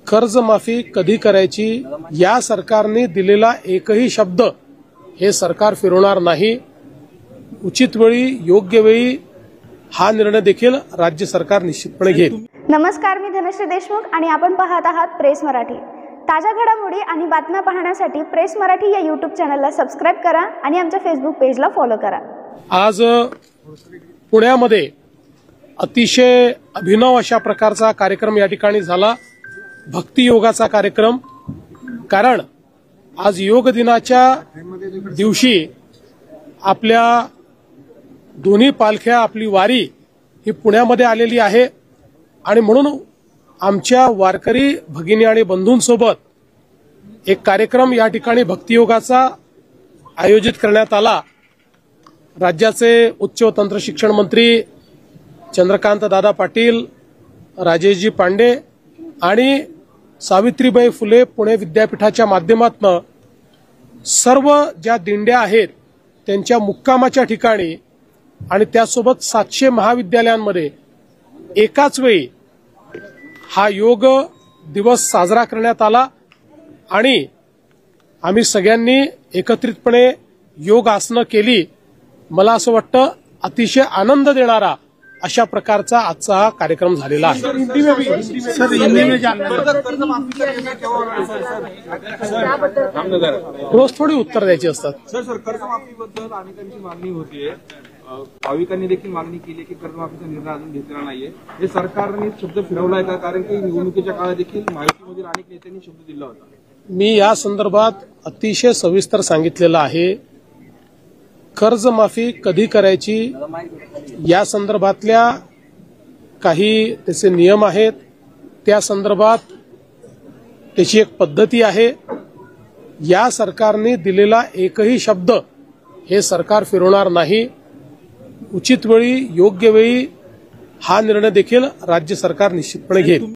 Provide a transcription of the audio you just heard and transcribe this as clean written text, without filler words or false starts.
कर्जमाफी कधी करायची या सरकारने दिलेला एकही शब्द हे सरकार फिरवणार नाही। उचित वेळी योग्य वेळी हा निर्णय देखील राज्य सरकार निश्चितपणे घेईल। नमस्कार, मी धनश्री देशमुख आणि आपण पाहत आहात प्रेस मराठी। ताज्या घडामोडी आणि बातम्या पाहण्यासाठी प्रेस मराठी या YouTube चॅनलला सबस्क्राइब करा आणि आमच्या फेसबुक पेजला फॉलो करा। आज पुण्यामध्ये अतिशय अभिनव अशा प्रकारचा कार्यक्रम या ठिकाणी झाला, भक्ती योगाचा कार्यक्रम। कारण आज योग दिनाच्या दिवशी आपल्या दोन्ही पालख्या, आपली वारी ही पुण्यामध्ये आलेली आहे आणि म्हणून आमच्या वारकरी भगिनी आणि बंधूंसोबत एक कार्यक्रम या ठिकाणी भक्ती योगाचा आयोजित करण्यात आला। राज्याचे उच्च व तंत्र शिक्षण मंत्री चंद्रकांत दादा पाटील, राजेशजी पांडे आणि सावित्रीबाई फुले पुणे विद्यापीठाच्या माध्यमातून सर्व ज्या दिंड्या आहेत त्यांच्या मुक्कामाच्या ठिकाणी आणि त्यासोबत 700 महाविद्यालयांमध्ये एकाच वेळी हा योग दिवस साजरा करण्यात आला आणि आम्ही सगळ्यांनी एकत्रितपणे योग आसनं केली। मला असं वाटतं अतिशय आनंद देणारा अशा प्रकारचा आजचा हा कार्यक्रम झालेला आहे। रोज थोडी उत्तर द्यायची असतात। सर कर्जमाफीबद्दल अनेकांची मागणी होतीये, भाविकांनी देखील मागणी केली की कर्जमाफीचा निर्णय अजून घेतलेला नाहीये। हे सरकारने शब्द फिरवलाय का? कारण की निवडणुकीच्या काळात देखील माहितीमधील अनेक नेत्यांनी शब्द दिला होता। मी या संदर्भात अतिशय सविस्तर सांगितलेलं आहे। कर्जमाफी कधी करायची या संदर्भातल्या काही त्याचे नियम आहेत, त्या संदर्भात त्याची एक पद्धती आहे। या सरकारने दिलेला एकही शब्द हे सरकार फिरवणार नाही। उचित वेळी योग्य वेळी हा निर्णय देखील राज्य सरकार निश्चितपणे घेईल।